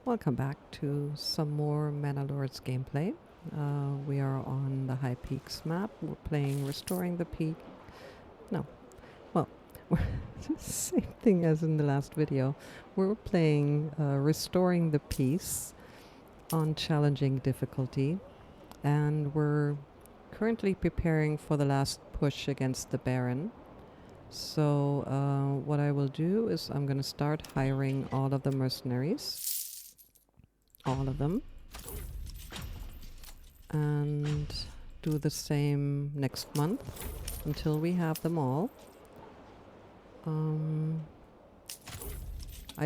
Welcome back to some more Manor Lords gameplay. We are on the High Peaks map. We're playing Restoring the Peak. No, well, same thing as in the last video. We're playing Restoring the Peace on challenging difficulty, and we're currently preparing for the last push against the Baron. So what I will do is I'm going to start hiring all of the mercenaries. All of them, and do the same next month until we have them all. I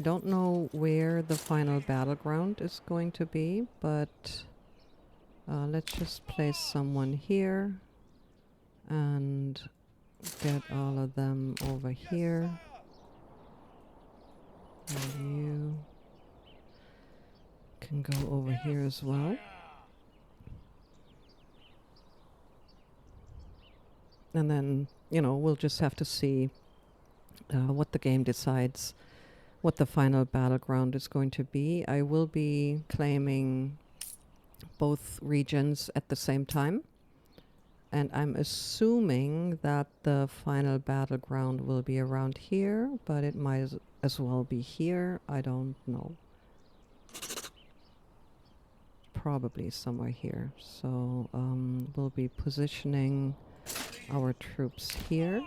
don't know where the final battleground is going to be, but let's just place someone here and get all of them over here. And you can go over here as well. And then, you know, we'll just have to see what the game decides, what the final battleground is going to be. I will be claiming both regions at the same time. And I'm assuming that the final battleground will be around here, but it might as well be here. I don't know. Probably somewhere here. So we'll be positioning our troops here,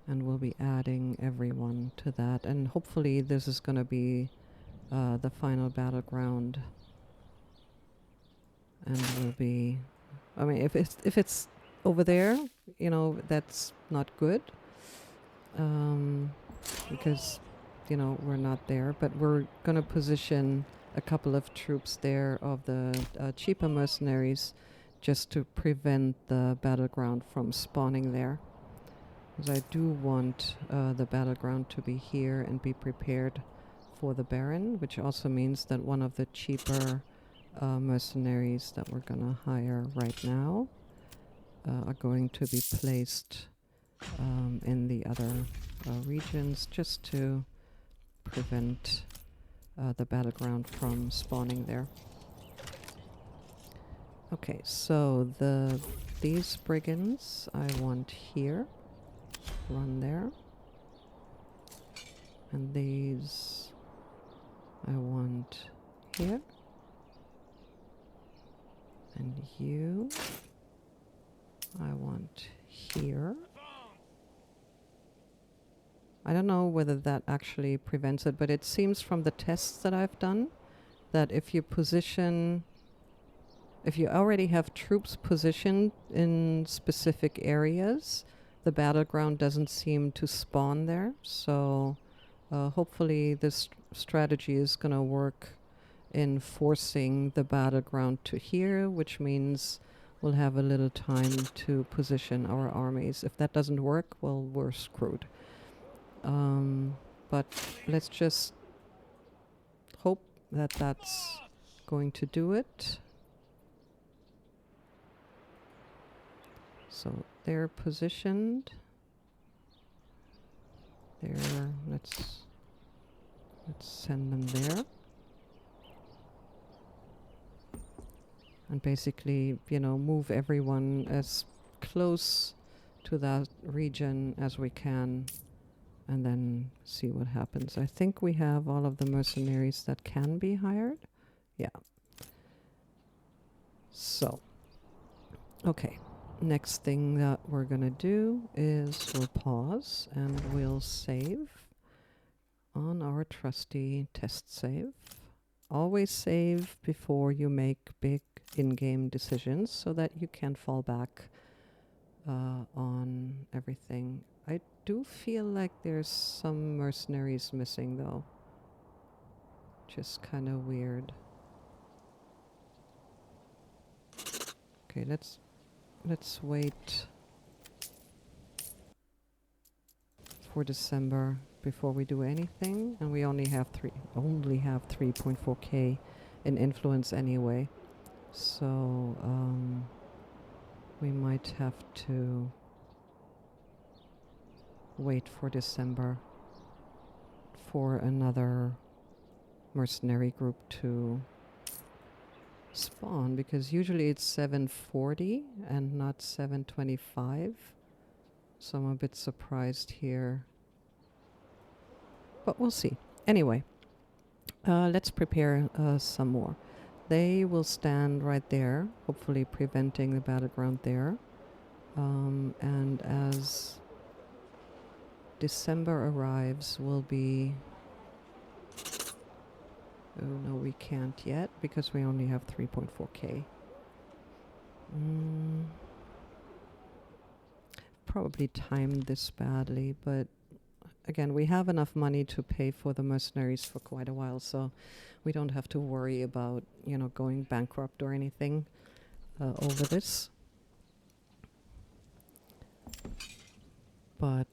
and we'll be adding everyone to that, and hopefully this is going to be the final battleground, and will be, I mean, if it's over there, you know, that's not good, because, you know, we're not there, but we're going to position a couple of troops there of the cheaper mercenaries just to prevent the battleground from spawning there. Because I do want the battleground to be here and be prepared for the Baron, which also means that one of the cheaper mercenaries that we're going to hire right now are going to be placed in the other regions just to prevent the battleground from spawning there. Okay, so these brigands I want here, run there, and these I want here, and you I want here. I don't know whether that actually prevents it, but it seems from the tests that I've done that if you already have troops positioned in specific areas, the battleground doesn't seem to spawn there. So hopefully this strategy is going to work in forcing the battleground to here, which means we'll have a little time to position our armies. If that doesn't work, well, we're screwed. But let's just hope that that's going to do it. So they're positioned there. Let's send them there. And basically, you know, move everyone as close to that region as we can, and then see what happens. I think we have all of the mercenaries that can be hired. Yeah. So, okay. Next thing that we're going to do is we'll pause and we'll save on our trusty test save. Always save before you make big in-game decisions so that you can fall back on everything. I do feel like there's some mercenaries missing though. Just kind of weird. Okay, let's wait for December before we do anything, and we only have 3.4k in influence anyway, so we might have to wait for December for another mercenary group to spawn, because usually it's 740 and not 725. So I'm a bit surprised here. But we'll see. Anyway, let's prepare some more. They will stand right there, hopefully preventing the battleground there. And as December arrives, we'll be... Oh, no, we can't yet because we only have 3.4K. Probably timed this badly, but again, we have enough money to pay for the mercenaries for quite a while, so we don't have to worry about, you know, going bankrupt or anything over this. But,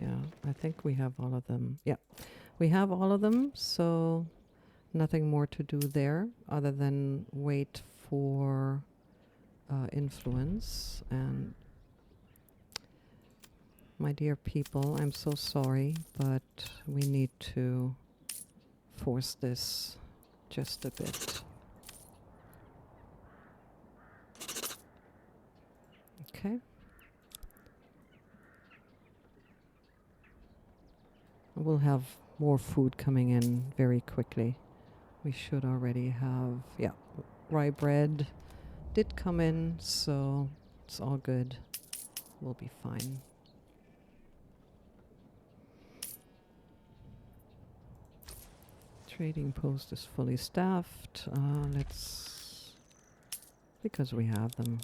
yeah, I think we have all of them. Yeah, we have all of them, so nothing more to do there other than wait for influence. And my dear people, I'm so sorry, but we need to force this just a bit. Okay. We'll have more food coming in very quickly. We should already have, yeah, rye bread did come in, so it's all good. We'll be fine. Trading post is fully staffed. Because we have them,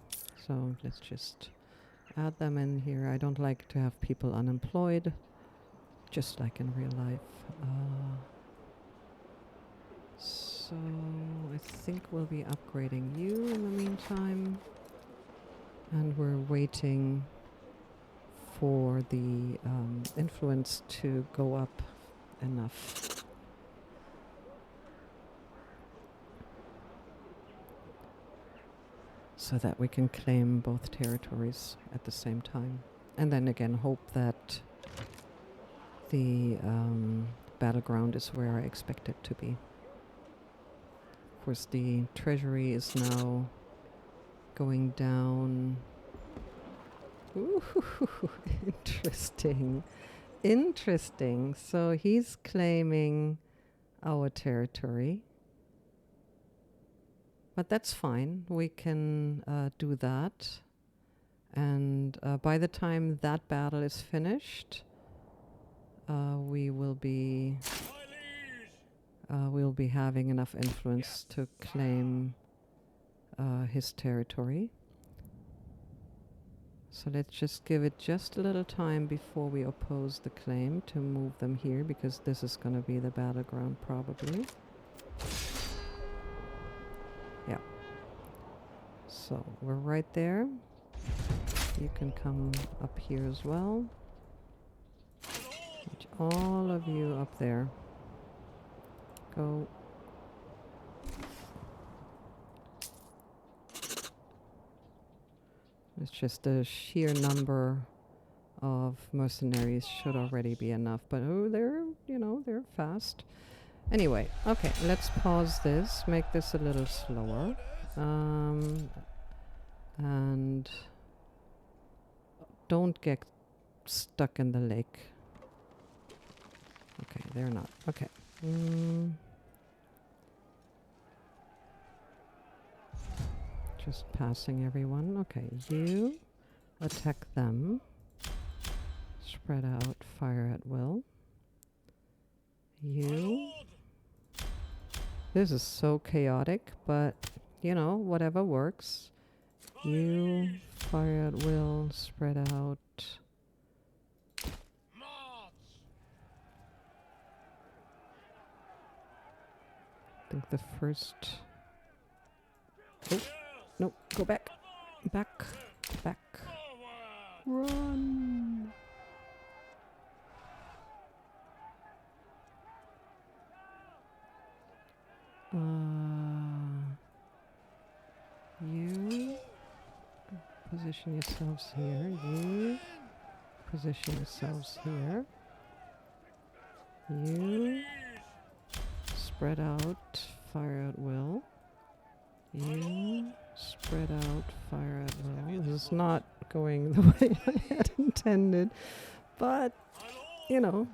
so let's just add them in here. I don't like to have people unemployed, just like in real life. So I think we'll be upgrading you in the meantime. And we're waiting for the influence to go up enough. So that we can claim both territories at the same time. And then again, hope that the battleground is where I expect it to be. Of course, the treasury is now going down. Ooh, interesting. Interesting. So he's claiming our territory. But that's fine. We can do that. And by the time that battle is finished, we will be we'll be having enough influence to claim his territory. So let's just give it just a little time before we oppose the claim to move them here, because this is going to be the battleground probably. Yeah. So we're right there. You can come up here as well. All of you up there. Go. It's just the sheer number of mercenaries should already be enough. But oh, they're, you know, they're fast. Anyway, okay, let's pause this. Make this a little slower. And don't get stuck in the lake. Okay, they're not. Okay. Just passing everyone. Okay, you attack them. Spread out, fire at will. You. This is so chaotic, but you know, whatever works. You fire at will, spread out. I think the first... Oh, no, go back. Back, back. Run! You position yourselves here. You position yourselves here. You spread out, fire at will. You spread out, fire at will. This is not going the way I had intended, but you know,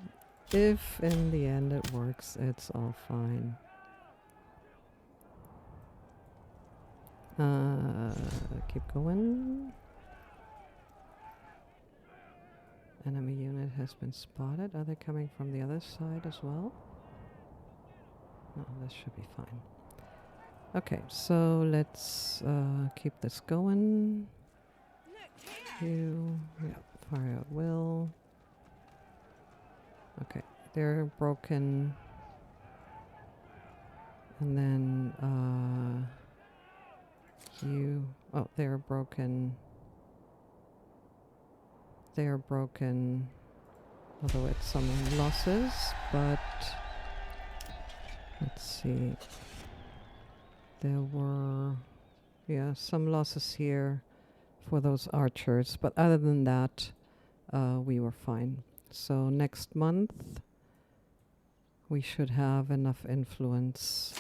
if in the end it works, it's all fine. Keep going. Enemy unit has been spotted. Are they coming from the other side as well? No, this should be fine. Okay, so let's keep this going. You, yeah, fire at will. Okay, they're broken. And then you, oh, they're broken. They're broken, although it's some losses, but let's see. There were, yeah, some losses here for those archers, but other than that, we were fine. So next month, we should have enough influence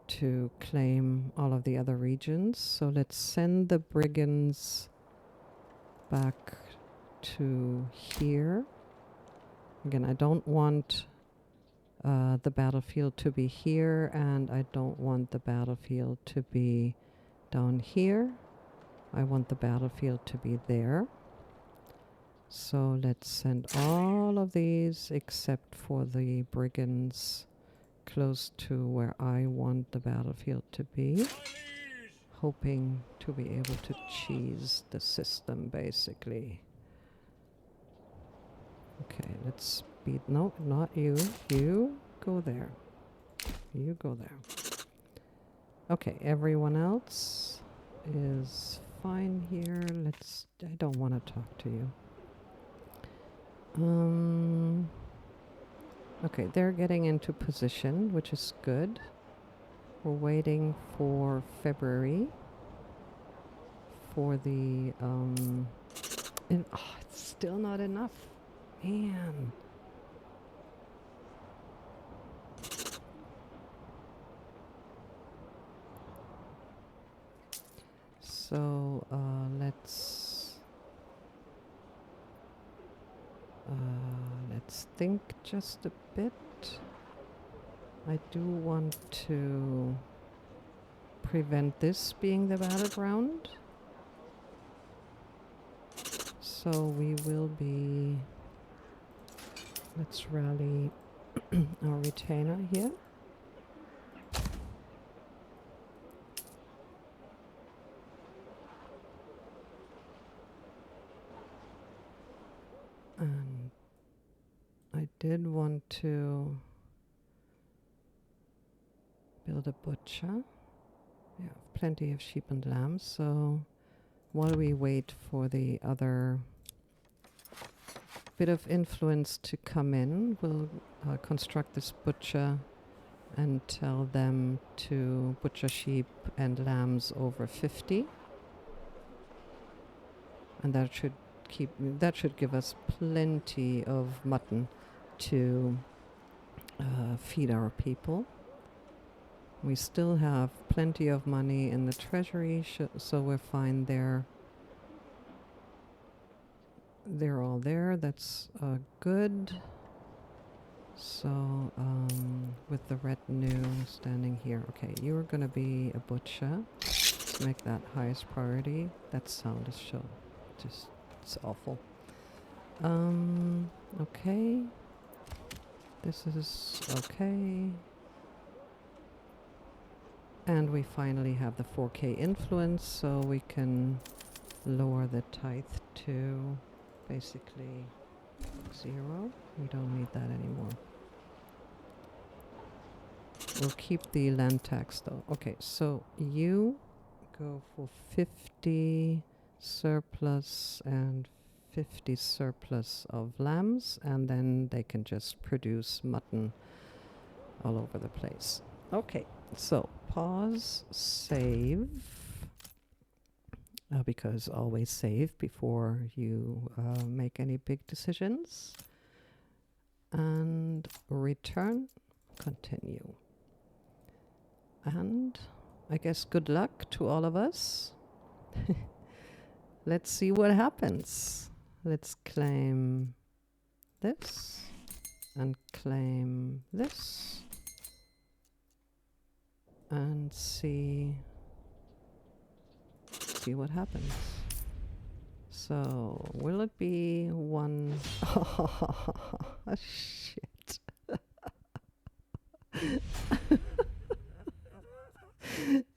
to claim all of the other regions. So let's send the brigands back to here. Again, I don't want the battlefield to be here, and I don't want the battlefield to be down here. I want the battlefield to be there. So let's send all of these except for the brigands close to where I want the battlefield to be, hoping to be able to cheese the system basically. Okay, let's speed. No, not you. You go there. You go there. Okay, everyone else is fine here. Let's. I don't want to talk to you. Okay, they're getting into position, which is good. We're waiting for February for the it's still not enough. Man. So let's think just a bit. I do want to prevent this being the battleground. So we will be, let's rally our retainer here. And I did want to build a butcher. Yeah, plenty of sheep and lambs. So while we wait for the other bit of influence to come in, we'll construct this butcher and tell them to butcher sheep and lambs over 50. And that should give us plenty of mutton to feed our people. We still have plenty of money in the treasury, so we're fine there. They're all there. That's good. So with the retinue standing here. Okay, you're going to be a butcher. Let's make that highest priority. That sound is just, it's awful. Okay. This is okay. And we finally have the 4K influence, so we can lower the tithe to basically 0. We don't need that anymore. We'll keep the land tax though. Okay, so you go for 50 surplus and 50 surplus of lambs, and then they can just produce mutton all over the place. Okay, so pause, save, because always save before you make any big decisions. and return, continue. And I guess good luck to all of us. Let's see what happens. Let's claim this and claim this and see what happens. So will it be one? Oh, shit.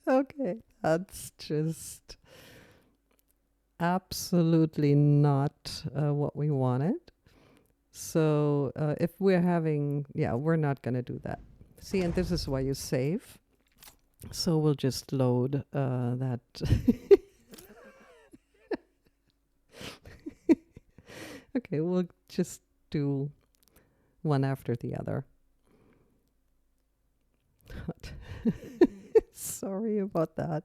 Okay, that's just absolutely not what we wanted. So if we're having, yeah, we're not going to do that. See, and this is why you save. So we'll just load that. Okay, we'll just do one after the other. Sorry about that.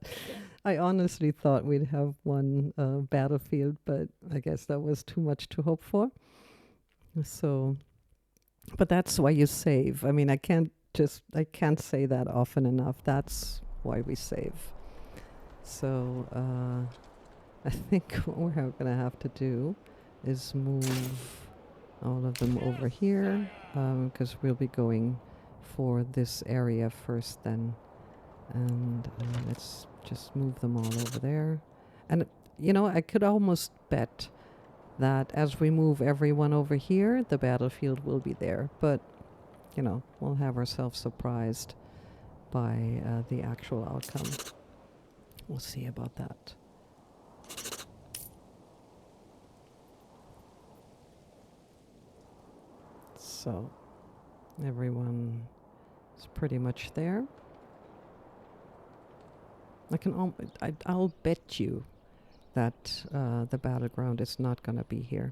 I honestly thought we'd have one battlefield, but I guess that was too much to hope for. So, but that's why you save. I mean, I can't say that often enough. That's why we save. So, I think what we're going to have to do is move all of them over here, because we'll be going for this area first then. And let's just move them all over there. And, you know, I could almost bet that as we move everyone over here, the battlefield will be there. But, you know, we'll have ourselves surprised by the actual outcome. We'll see about that. So, everyone is pretty much there. I'll bet you that the battleground is not going to be here.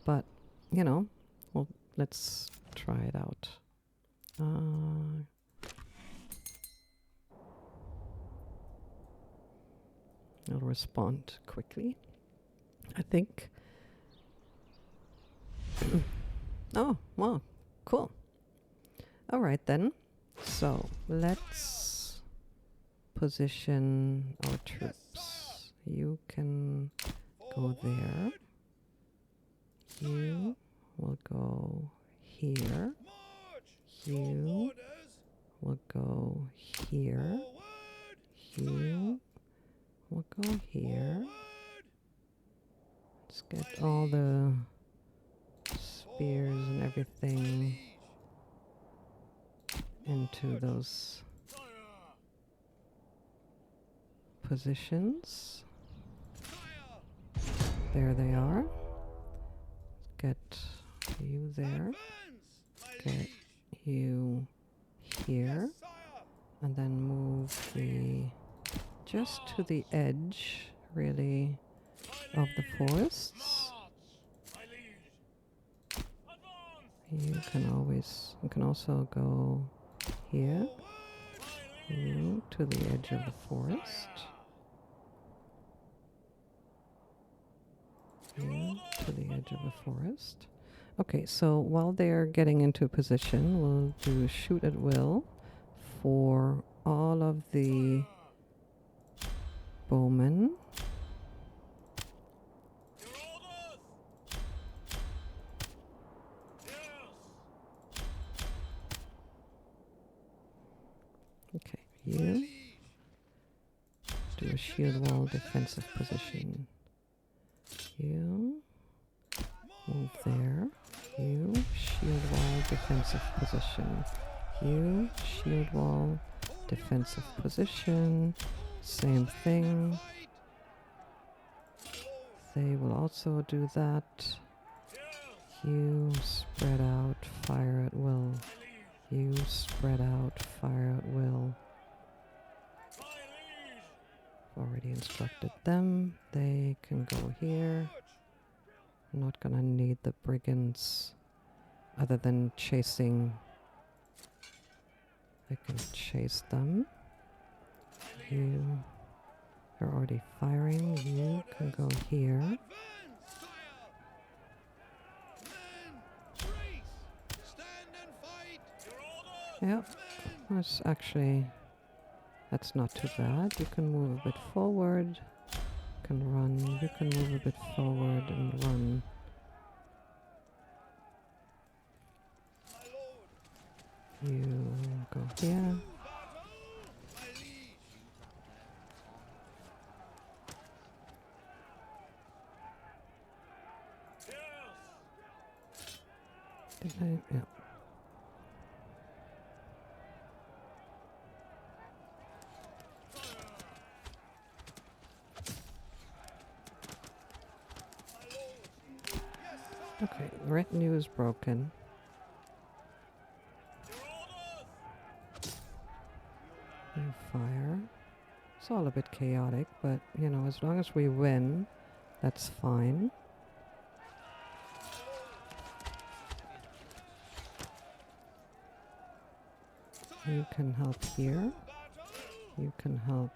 But, you know, well, let's try it out. I'll respond quickly, I think. Oh, well, cool. All right, then. So let's position our troops. You can go there. You will go here. You will go here. You will go here. Let's get all the spears and everything into those positions. There they are. Get you there. Get you here. And then move the just to the edge, really, of the forests. You can also go here. You to the edge of the forest. You to the edge of the forest. Okay, so while they're getting into position, we'll do shoot at will for all of the bowmen. Okay, you do a shield wall defensive position. You move there. You shield wall defensive position. You shield wall defensive position. Same thing. They will also do that. You spread out, fire at will. You spread out, fire at will. Already instructed them. They can go here. I'm not gonna need the brigands other than chasing. I can chase them. You are already firing. You can go here. Yeah, that's actually, that's not too bad. You can move a bit forward, you can run, you can move a bit forward and run. You go here. Did I? Yeah. Okay, retinue is broken. You fire. It's all a bit chaotic, but you know, as long as we win, that's fine. You can help here. You can help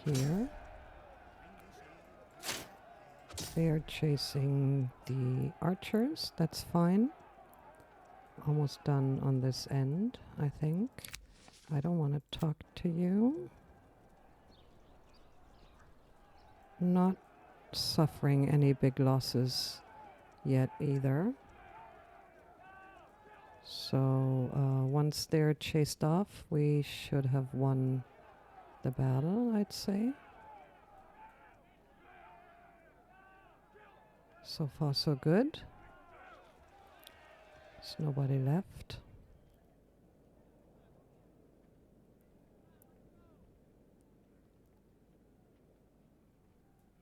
here. They are chasing the archers. That's fine. Almost done on this end, I think. I don't want to talk to you. Not suffering any big losses yet either. So once they're chased off, we should have won the battle, I'd say. So far so good. There's nobody left.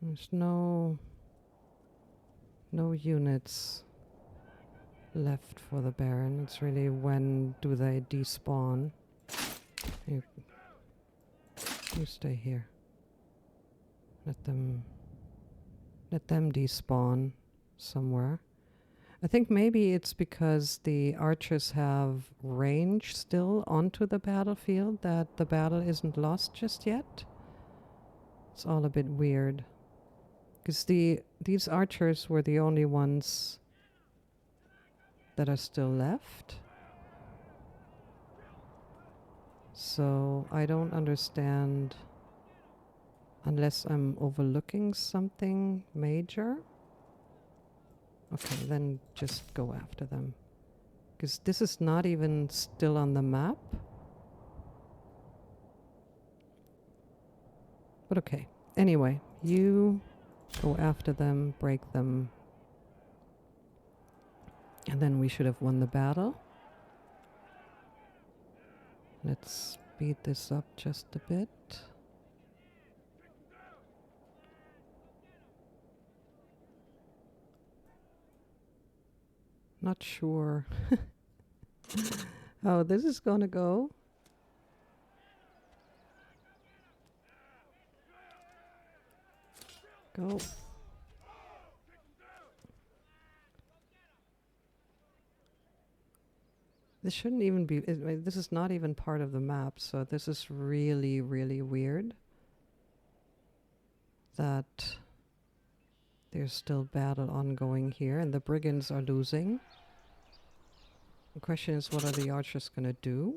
There's no units left for the Baron. It's really when do they despawn. You stay here. Let them despawn somewhere. I think maybe it's because the archers have range still onto the battlefield that the battle isn't lost just yet. It's all a bit weird. Because these archers were the only ones that are still left. So I don't understand unless I'm overlooking something major. Okay, then just go after them. Because this is not even still on the map. But okay. Anyway, you go after them, break them. And then we should have won the battle. Let's speed this up just a bit. Not sure how this is gonna go. Go. This shouldn't even be, this is not even part of the map, so this is really, really weird that there's still battle ongoing here and the brigands are losing. The question is, what are the archers going to do?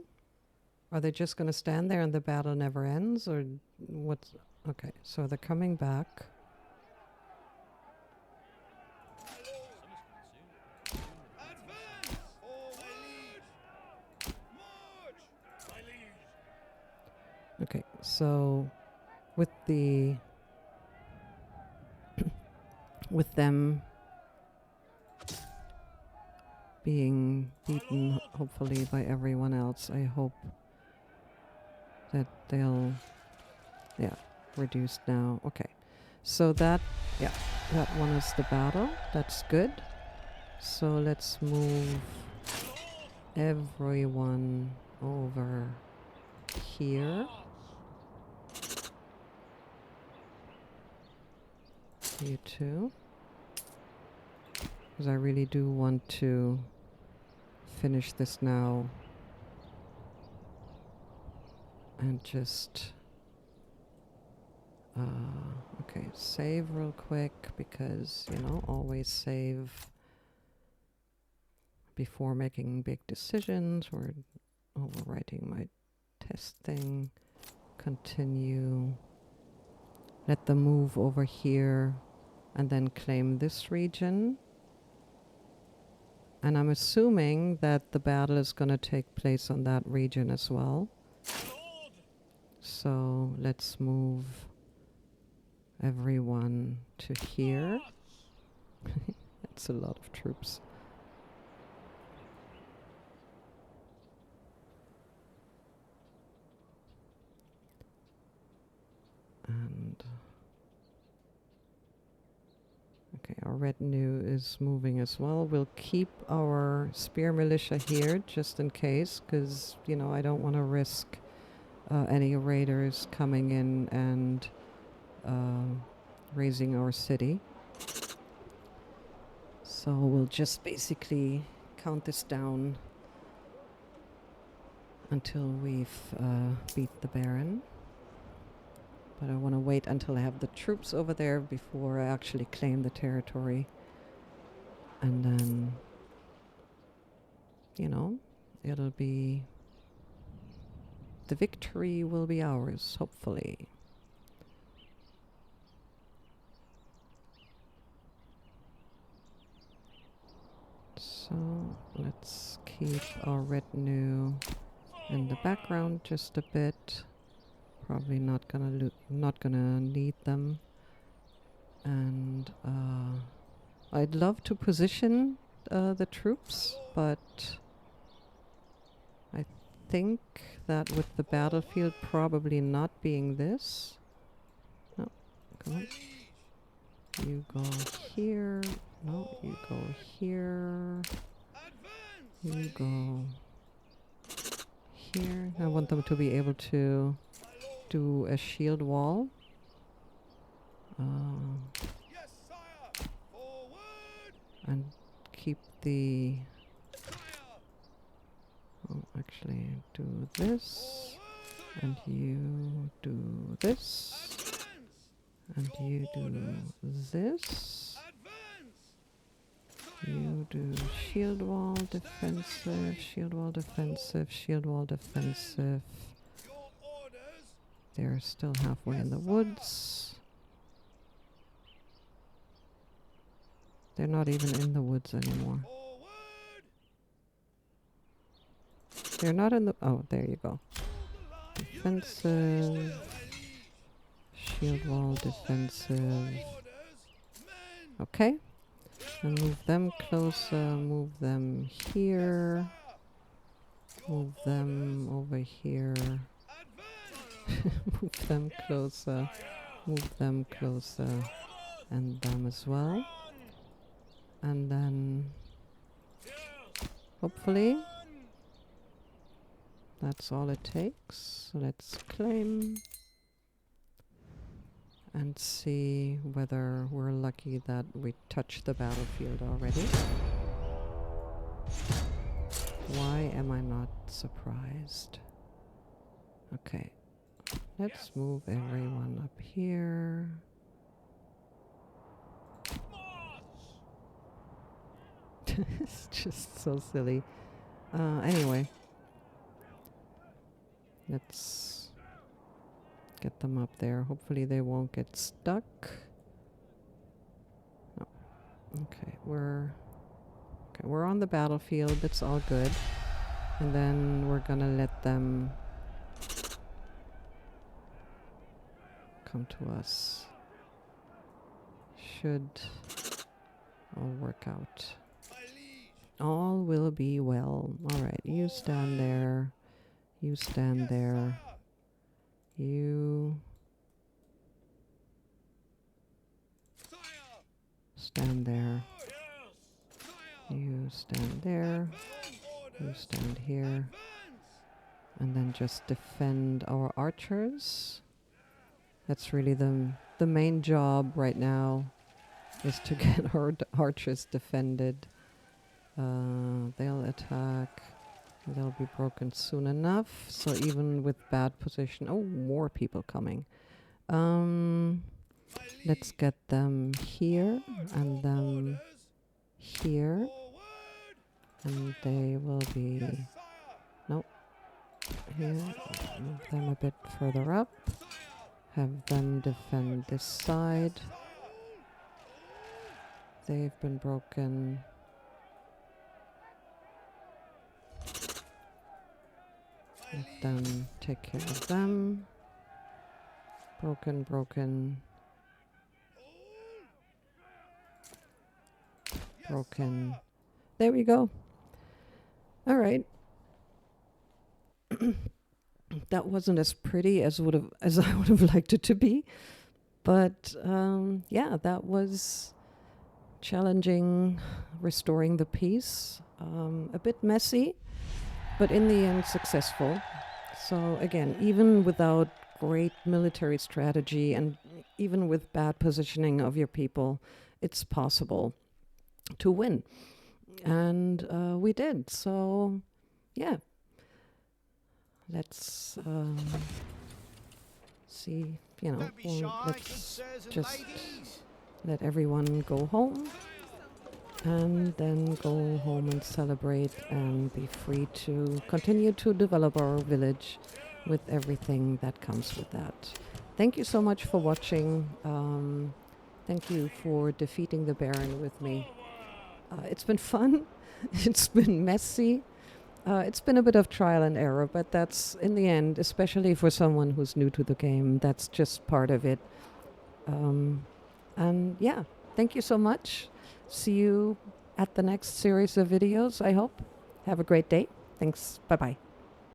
Are they just going to stand there and the battle never ends, or what's... Okay, so they're coming back. Okay, so with the with them being beaten hopefully by everyone else, I hope that they'll, yeah, reduced now. Okay, so that, yeah, that one is the battle. That's good. So let's move everyone over here. You too. Because I really do want to finish this now. And just... okay, save real quick because, you know, always save before making big decisions. We're overwriting my test thing. Continue. Let them move over here and then claim this region. And I'm assuming that the battle is going to take place on that region as well. So let's move everyone to here. That's a lot of troops. And okay, our retinue is moving as well. We'll keep our spear militia here just in case, because, you know, I don't want to risk any raiders coming in and raising our city. So we'll just basically count this down until we've beat the Baron. But I want to wait until I have the troops over there before I actually claim the territory. And then, you know, it'll be... the victory will be ours, hopefully. So let's keep our retinue in the background just a bit. Probably not gonna need them. And I'd love to position the troops, but I think that with the battlefield probably not being this. No, come on. You go here. No, you go here. You go here. I want them to be able to do a shield wall. And keep the... oh, actually do this. And you do this. And you do this. You do shield wall defensive, shield wall defensive, shield wall defensive. They're still halfway in the woods. They're not even in the woods anymore. They're not in the... oh, there you go. Defensive. Shield wall defensive. Okay. And move them closer, move them here. Move them over here. Move them closer. Move them closer. And them as well. And then hopefully that's all it takes. So let's claim and see whether we're lucky that we touched the battlefield already. Why am I not surprised? Okay, let's move everyone up here. It's just so silly. Anyway, let's get them up there. Hopefully they won't get stuck. No. Okay, we're on the battlefield. That's all good. And then we're gonna let them come to us. Should all work out. All will be well. All right, you stand there. You stand there. You stand there. You stand there. You stand here. And then just defend our archers. That's really the main job right now, is to get our archers defended. They'll attack. They'll be broken soon enough. So even with bad position... oh, more people coming. Let's get them here and them here. And they will be... Nope. Here. Move them a bit further up. Have them defend this side. They've been broken. Let them take care of them. Broken, broken. Broken. There we go. All right. That wasn't as pretty as I would have liked it to be, but yeah, that was challenging, restoring the peace. A bit messy, but in the end successful. So again, even without great military strategy and even with bad positioning of your people, it's possible to win. And we did. So yeah, let's see, let's just let everyone go home and then go home and celebrate and be free to continue to develop our village with everything that comes with that. Thank you so much for watching. Thank you for defeating the Baron with me. It's been fun. It's been messy. It's been a bit of trial and error, but that's, in the end, especially for someone who's new to the game, that's just part of it. And yeah, thank you so much. See you at the next series of videos, I hope. Have a great day. Thanks. Bye-bye.